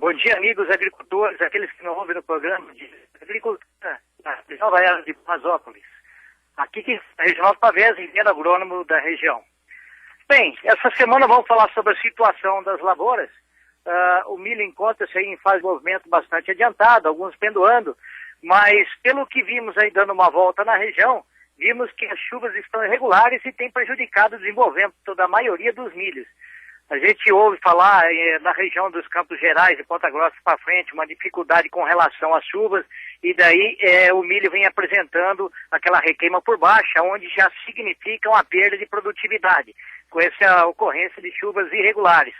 Bom dia, amigos agricultores, aqueles que não ouvem no programa de agricultura de Nova Era de Pasópolis. Aqui que é Reginaldo Pavés, engenheiro agrônomo da região. Bem, essa semana vamos falar sobre a situação das lavouras. O milho encontra-se aí em fase de movimento bastante adiantado, alguns pendoando, mas pelo que vimos aí dando uma volta na região, vimos que as chuvas estão irregulares e têm prejudicado o desenvolvimento da maioria dos milhos. A gente ouve falar na região dos Campos Gerais, de Ponta Grossa para frente, uma dificuldade com relação às chuvas, e daí o milho vem apresentando aquela requeima por baixa, onde já significa uma perda de produtividade, com essa ocorrência de chuvas irregulares.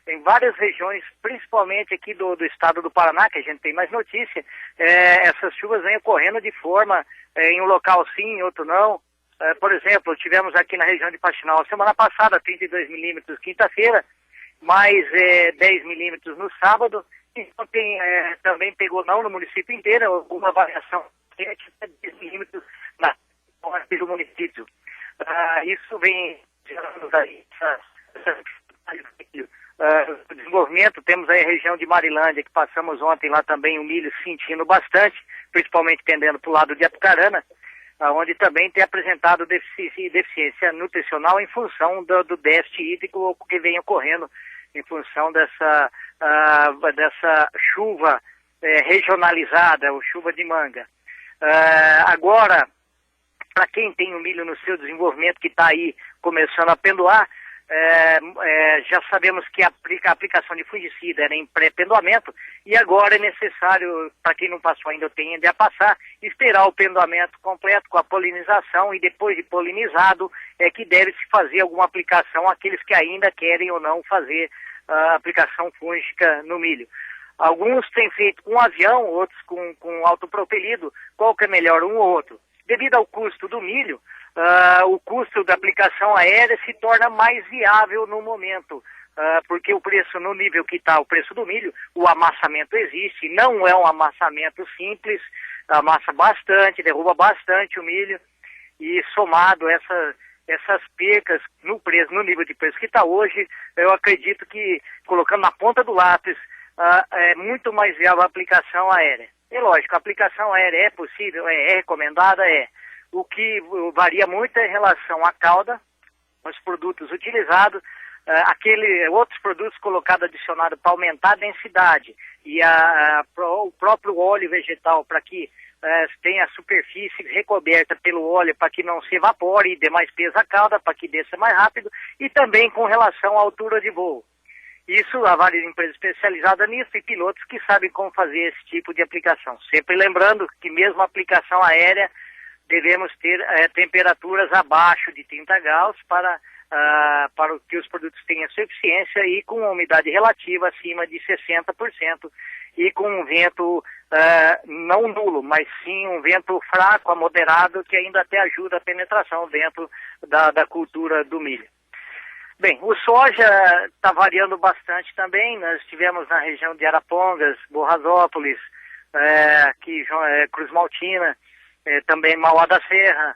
Em várias regiões, principalmente aqui do estado do Paraná, que a gente tem mais notícia, essas chuvas vêm ocorrendo de forma, em um local sim, em outro não. Por exemplo, tivemos aqui na região de Faxinal, semana passada, 32 milímetros quinta-feira, mais 10 milímetros no sábado, e ontem também pegou não no município inteiro, uma variação de 10 milímetros na parte do município. Isso vem gerando daí o desenvolvimento. Temos aí a região de Marilândia, que passamos ontem lá também o milho sentindo bastante, principalmente tendendo para o lado de Apucarana, onde também tem apresentado deficiência nutricional em função do déficit hídrico que vem ocorrendo em função dessa chuva regionalizada, ou chuva de manga. Agora, para quem tem o milho no seu desenvolvimento, que está aí começando a pendoar, já sabemos que a aplicação de fungicida era em pré-pendoamento e agora é necessário, para quem não passou ainda, tende a passar, esperar o pendoamento completo com a polinização, e depois de polinizado é que deve-se fazer alguma aplicação àqueles que ainda querem ou não fazer a aplicação fúngica no milho. Alguns têm feito com avião, outros com autopropelido. Qual que é melhor, um ou outro? Devido ao custo do milho, o custo da aplicação aérea se torna mais viável no momento, porque o preço, no nível que está o preço do milho, o amassamento existe, não é um amassamento simples, amassa bastante, derruba bastante o milho, e somado essas percas no nível de preço que está hoje, eu acredito que, colocando na ponta do lápis, é muito mais viável a aplicação aérea. É lógico, a aplicação aérea é possível, é recomendada, O que varia muito é em relação à cauda, os produtos utilizados, outros produtos colocados adicionados para aumentar a densidade, e o próprio óleo vegetal para que tenha a superfície recoberta pelo óleo para que não se evapore e dê mais peso à cauda, para que desça mais rápido, e também com relação à altura de voo. Isso há várias empresas especializadas nisso e pilotos que sabem como fazer esse tipo de aplicação. Sempre lembrando que mesmo a aplicação aérea devemos ter temperaturas abaixo de 30 graus para que os produtos tenham suficiência, e com uma umidade relativa acima de 60%, e com um vento não nulo, mas sim um vento fraco a moderado, que ainda até ajuda a penetração dentro da cultura do milho. Bem, o soja está variando bastante também. Nós tivemos na região de Arapongas, Borrasópolis, Cruz Maltina, também Mauá da Serra.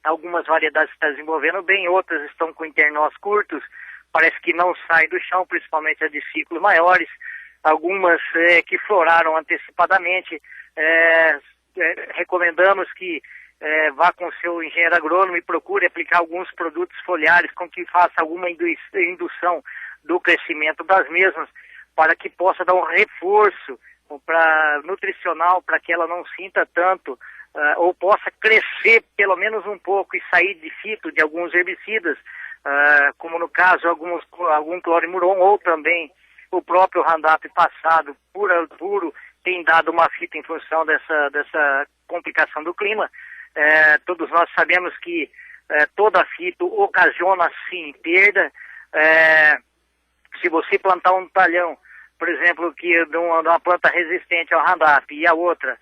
Algumas variedades estão desenvolvendo bem, outras estão com internós curtos, parece que não saem do chão, principalmente as de ciclos maiores. Algumas que floraram antecipadamente. Recomendamos que vá com o seu engenheiro agrônomo e procure aplicar alguns produtos foliares com que faça alguma indução do crescimento das mesmas, para que possa dar um reforço nutricional, para que ela não sinta tanto, ou possa crescer pelo menos um pouco e sair de fito de alguns herbicidas, como no caso algum clorimuron, ou também o próprio Roundup passado puro tem dado uma fita em função dessa complicação do clima. Todos nós sabemos que toda fito ocasiona sim perda. Se você plantar um talhão, por exemplo, de uma planta resistente ao Roundup, e a outra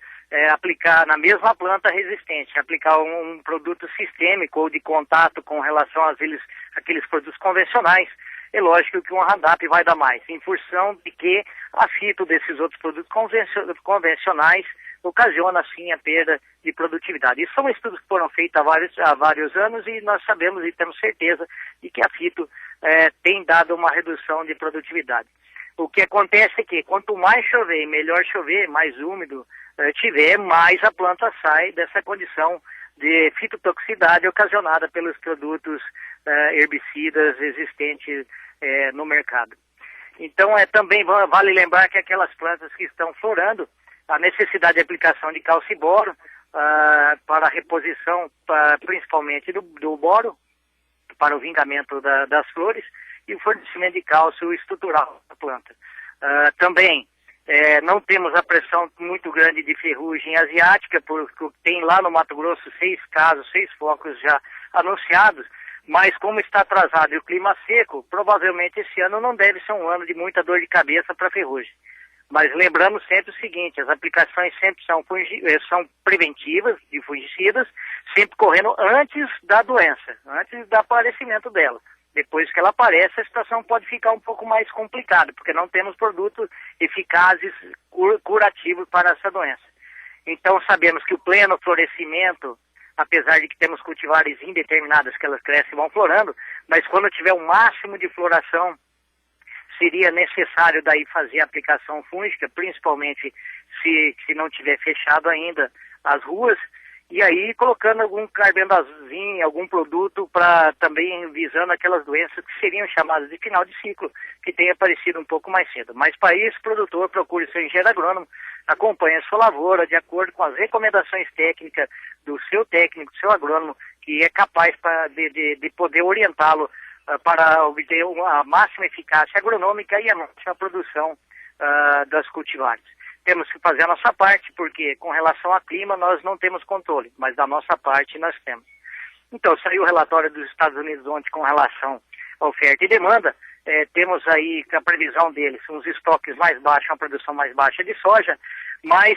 aplicar na mesma planta resistente, aplicar um produto sistêmico ou de contato com relação àqueles produtos convencionais, é lógico que um Roundup vai dar mais, em função de que a fito desses outros produtos convencionais ocasiona sim a perda de produtividade. Isso são estudos que foram feitos há vários anos, e nós sabemos e temos certeza de que a fito tem dado uma redução de produtividade. O que acontece é que quanto mais chover, melhor chover, mais úmido tiver, mais a planta sai dessa condição de fitotoxicidade ocasionada pelos produtos herbicidas existentes no mercado. Então, também vale lembrar que aquelas plantas que estão florando, a necessidade de aplicação de cálcio e boro para a reposição, principalmente do boro, para o vingamento das flores, e o fornecimento de cálcio estrutural da planta. Também não temos a pressão muito grande de ferrugem asiática, porque tem lá no Mato Grosso 6 casos, 6 focos já anunciados, mas como está atrasado e o clima seco, provavelmente esse ano não deve ser um ano de muita dor de cabeça para ferrugem. Mas lembrando sempre o seguinte, as aplicações sempre são preventivas de fungicidas, sempre correndo antes da doença, antes do aparecimento dela. Depois que ela aparece, a situação pode ficar um pouco mais complicada, porque não temos produtos eficazes, curativos para essa doença. Então sabemos que o pleno florescimento, apesar de que temos cultivares indeterminadas que elas crescem e vão florando, mas quando tiver o máximo de floração, seria necessário daí fazer a aplicação fúngica, principalmente se não tiver fechado ainda as ruas, e aí colocando algum carbendazinho, algum produto para também visando aquelas doenças que seriam chamadas de final de ciclo, que tem aparecido um pouco mais cedo. Mas para isso, produtor procure seu engenheiro agrônomo, acompanhe a sua lavoura de acordo com as recomendações técnicas do seu técnico, do seu agrônomo, que é capaz de poder orientá-lo para obter a máxima eficácia agronômica e a máxima produção das cultivares. Temos que fazer a nossa parte, porque com relação ao clima nós não temos controle, mas da nossa parte nós temos. Então, saiu o relatório dos Estados Unidos ontem com relação à oferta e demanda. Temos aí a previsão deles, uns estoques mais baixos, uma produção mais baixa de soja, mas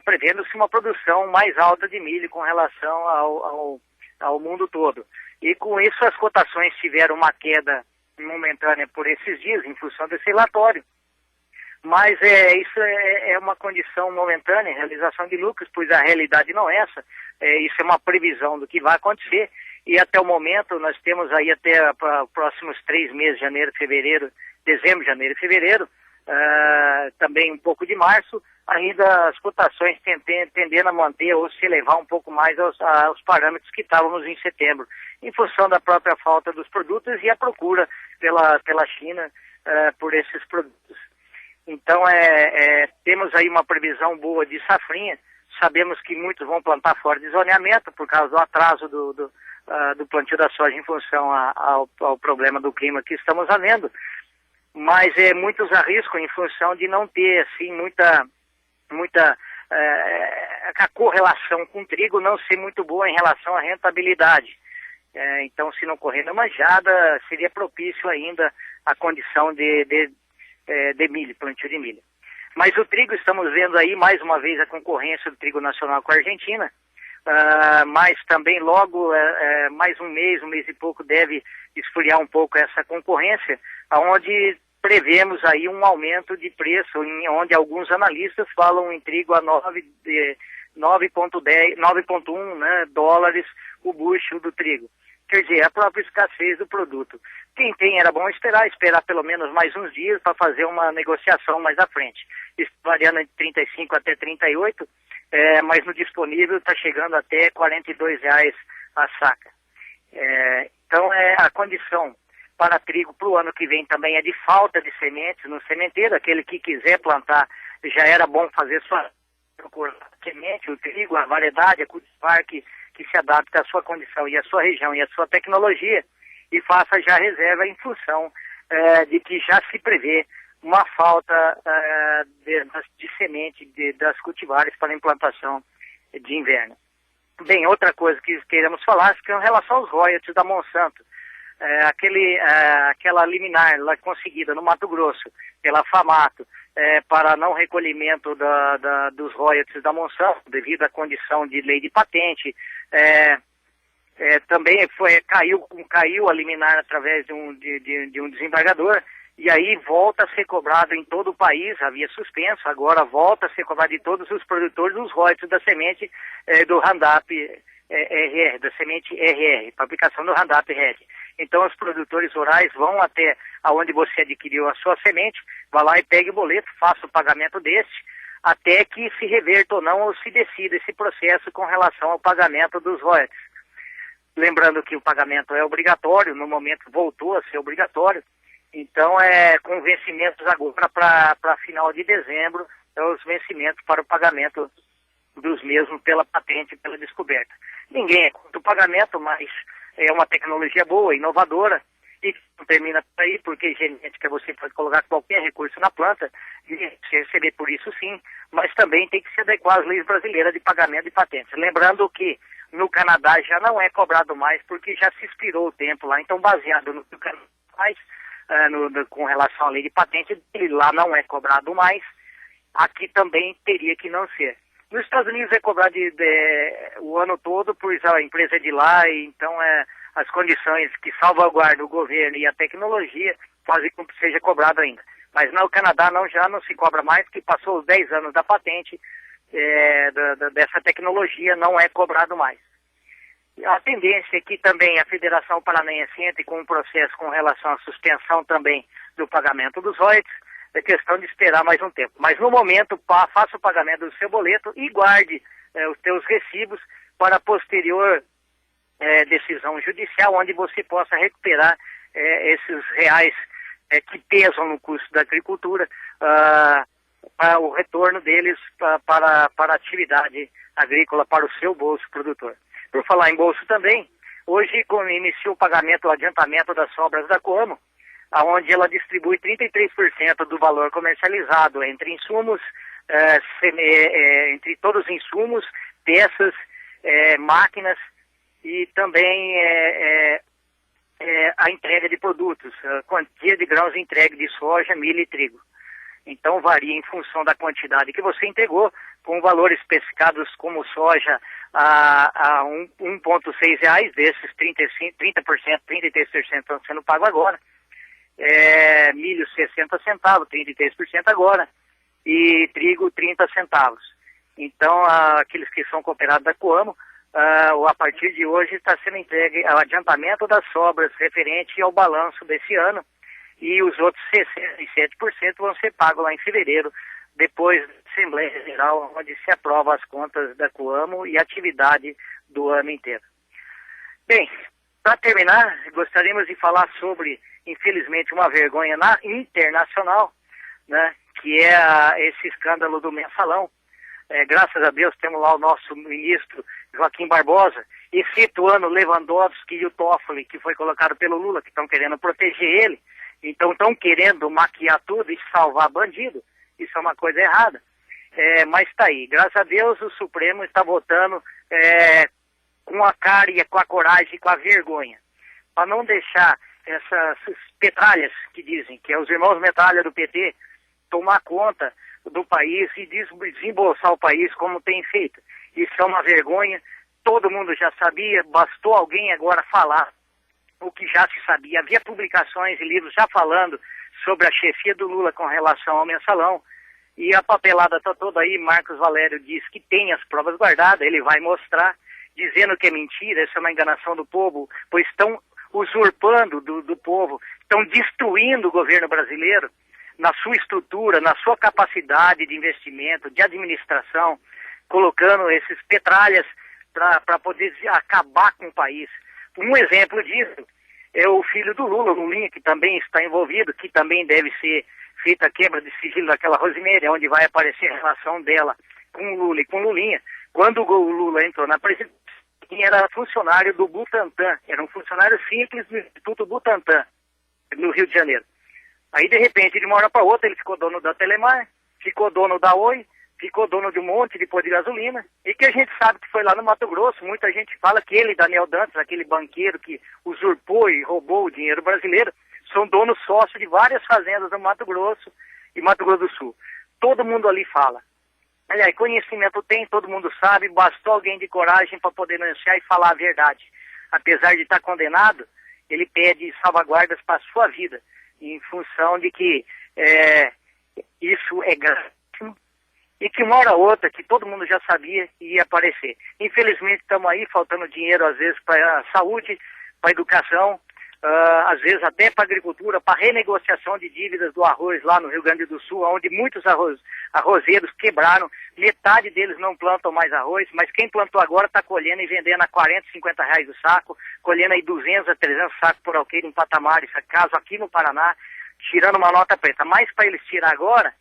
prevendo-se uma produção mais alta de milho com relação ao mundo todo. E com isso as cotações tiveram uma queda momentânea por esses dias, em função desse relatório. Mas isso é uma condição momentânea, realização de lucros, pois a realidade não é essa. Isso é uma previsão do que vai acontecer. E até o momento nós temos aí até os próximos 3 meses, dezembro, janeiro e fevereiro, também um pouco de março, ainda as cotações tendendo a manter ou se elevar um pouco mais aos parâmetros que estávamos em setembro, em função da própria falta dos produtos e a procura pela China por esses produtos. Então, temos aí uma previsão boa de safrinha. Sabemos que muitos vão plantar fora de zoneamento por causa do atraso do plantio da soja em função ao problema do clima que estamos havendo. Mas muitos arriscam em função de não ter assim, muita a correlação com o trigo não ser muito boa em relação à rentabilidade. Então, se não correr na manjada, seria propício ainda a condição de milho, plantio de milho. Mas o trigo, estamos vendo aí mais uma vez a concorrência do trigo nacional com a Argentina, mas também logo, mais um mês e pouco, deve esfriar um pouco essa concorrência, onde prevemos aí um aumento de preço, onde alguns analistas falam em trigo a 9,1 dólares o bushel do trigo. Quer dizer, a própria escassez do produto. Quem tem era bom esperar pelo menos mais uns dias para fazer uma negociação mais à frente. Isso variando entre 35 até 38, mas no disponível está chegando até R$ 42,00 a saca. Então, a condição para trigo para o ano que vem também é de falta de sementes no sementeiro. Aquele que quiser plantar, já era bom fazer sua semente, o trigo, a variedade, a cultivar que se adapta à sua condição e à sua região e à sua tecnologia, e faça já reserva em função de que já se prevê uma falta de semente das cultivares para implantação de inverno. Bem, outra coisa que queremos falar é em relação aos royalties da Monsanto. Aquela liminar lá conseguida no Mato Grosso pela FAMATO para não recolhimento dos royalties da Monsanto devido à condição de lei de patente, também caiu a liminar através de um desembargador, e aí volta a ser cobrado em todo o país, havia suspenso, agora volta a ser cobrado de todos os produtores dos royalties da semente do Roundup RR, da semente RR, para aplicação do Roundup Red. Então os produtores rurais vão até aonde você adquiriu a sua semente, vá lá e pegue o boleto, faça o pagamento desse, até que se reverta ou não, ou se decida esse processo com relação ao pagamento dos royalties. Lembrando que o pagamento é obrigatório, no momento voltou a ser obrigatório, então com vencimentos agora para final de dezembro, os vencimentos para o pagamento dos mesmos pela patente, pela descoberta. Ninguém é contra o pagamento, mas é uma tecnologia boa, inovadora, e não termina por aí, porque genética você pode colocar qualquer recurso na planta e se receber por isso sim, mas também tem que se adequar às leis brasileiras de pagamento de patentes. Lembrando que no Canadá já não é cobrado mais, porque já se expirou o tempo lá, então baseado no que o Canadá faz, com relação à lei de patente, ele lá não é cobrado mais, aqui também teria que não ser. Nos Estados Unidos é cobrado o ano todo, pois a empresa é de lá, e então as condições que salvaguardam o governo e a tecnologia fazem com que seja cobrado ainda. Mas no Canadá já não se cobra mais, que passou os 10 anos da patente dessa tecnologia, não é cobrado mais. A tendência é que também a Federação Paranaense entre com um processo com relação à suspensão também do pagamento dos royalties. É questão de esperar mais um tempo. Mas no momento, faça o pagamento do seu boleto e guarde os seus recibos para a posterior decisão judicial, onde você possa recuperar esses reais que pesam no custo da agricultura, para o retorno deles para a atividade agrícola, para o seu bolso produtor. Por falar em bolso também, hoje inicia o pagamento, o adiantamento das sobras da Coamo, onde ela distribui 33% do valor comercializado entre insumos, entre todos os insumos, peças, máquinas e também a entrega de produtos, a quantia de grãos entregue de soja, milho e trigo. Então varia em função da quantidade que você entregou, com valores especificados como soja a R$1,6, desses 30%, 33% estão sendo pago agora. Milho 60 centavos, 33% agora, e trigo 30 centavos. Então, aqueles que são cooperados da Coamo, a partir de hoje está sendo entregue o adiantamento das sobras referente ao balanço desse ano, e os outros 67% vão ser pagos lá em fevereiro, depois da Assembleia Geral, onde se aprova as contas da Coamo e a atividade do ano inteiro. Bem, para terminar, gostaríamos de falar sobre, infelizmente, uma vergonha internacional, né, que é esse escândalo do mensalão. Graças a Deus temos lá o nosso ministro Joaquim Barbosa, e situando Lewandowski e o Toffoli, que foi colocado pelo Lula, que estão querendo proteger ele, então estão querendo maquiar tudo e salvar bandido. Isso é uma coisa errada. Mas está aí. Graças a Deus o Supremo está votando com a cara e com a coragem e com a vergonha, para não deixar essas petralhas que dizem, que é os irmãos metralha do PT, tomar conta do país e desembolsar o país como tem feito. Isso é uma vergonha, todo mundo já sabia, bastou alguém agora falar o que já se sabia. Havia publicações e livros já falando sobre a chefia do Lula com relação ao mensalão, e a papelada está toda aí. Marcos Valério diz que tem as provas guardadas, ele vai mostrar, dizendo que é mentira, isso é uma enganação do povo, pois estão usurpando do povo, estão destruindo o governo brasileiro na sua estrutura, na sua capacidade de investimento, de administração, colocando esses petralhas para poder acabar com o país. Um exemplo disso é o filho do Lula, o Lulinha, que também está envolvido, que também deve ser feita a quebra de sigilo daquela Rosimeire, onde vai aparecer a relação dela com o Lula e com o Lulinha. Quando o Lula entrou na presidência, era funcionário do Butantan, era um funcionário simples do Instituto Butantan, no Rio de Janeiro. Aí, de repente, de uma hora para outra, ele ficou dono da Telemar, ficou dono da Oi, ficou dono de um monte de posto de gasolina, e que a gente sabe que foi lá no Mato Grosso. Muita gente fala que ele, Daniel Dantas, aquele banqueiro que usurpou e roubou o dinheiro brasileiro, são donos sócios de várias fazendas no Mato Grosso e Mato Grosso do Sul. Todo mundo ali fala. Aliás, conhecimento tem, todo mundo sabe, bastou alguém de coragem para poder denunciar e falar a verdade. Apesar de estar condenado, ele pede salvaguardas para a sua vida, em função de que isso é gravíssimo, e que uma hora ou outra, que todo mundo já sabia, ia aparecer. Infelizmente estamos aí faltando dinheiro às vezes para a saúde, para a educação, às vezes até para a agricultura, para renegociação de dívidas do arroz lá no Rio Grande do Sul, onde muitos arrozeiros quebraram, metade deles não plantam mais arroz, mas quem plantou agora está colhendo e vendendo a 40, 50 reais o saco, colhendo aí 200 a 300 sacos por alqueire, um patamar, esse caso aqui no Paraná, tirando uma nota preta. Mas para eles tirar agora,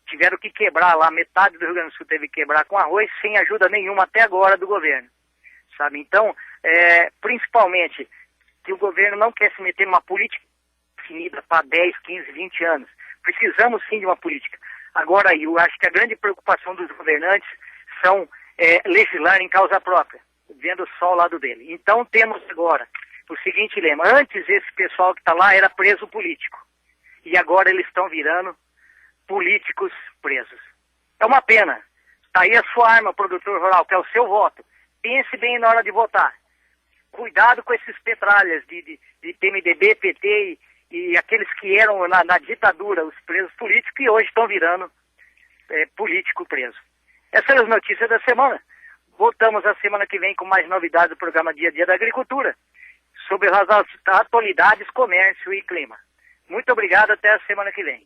tiveram que quebrar lá, metade do Rio Grande do Sul teve que quebrar com arroz, sem ajuda nenhuma até agora do governo, sabe? Então, principalmente, que o governo não quer se meter numa política definida para 10, 15, 20 anos. Precisamos sim de uma política. Agora, eu acho que a grande preocupação dos governantes são legislar em causa própria, vendo só o lado dele. Então temos agora o seguinte lema: antes esse pessoal que está lá era preso político, e agora eles estão virando políticos presos. É uma pena. Está aí a sua arma, produtor rural, que é o seu voto. Pense bem na hora de votar. Cuidado com esses petralhas de PMDB, PT e aqueles que eram na ditadura, os presos políticos, que hoje estão virando político preso. Essas são as notícias da semana. Voltamos a semana que vem com mais novidades do programa Dia a Dia da Agricultura, sobre as atualidades, comércio e clima. Muito obrigado, até a semana que vem.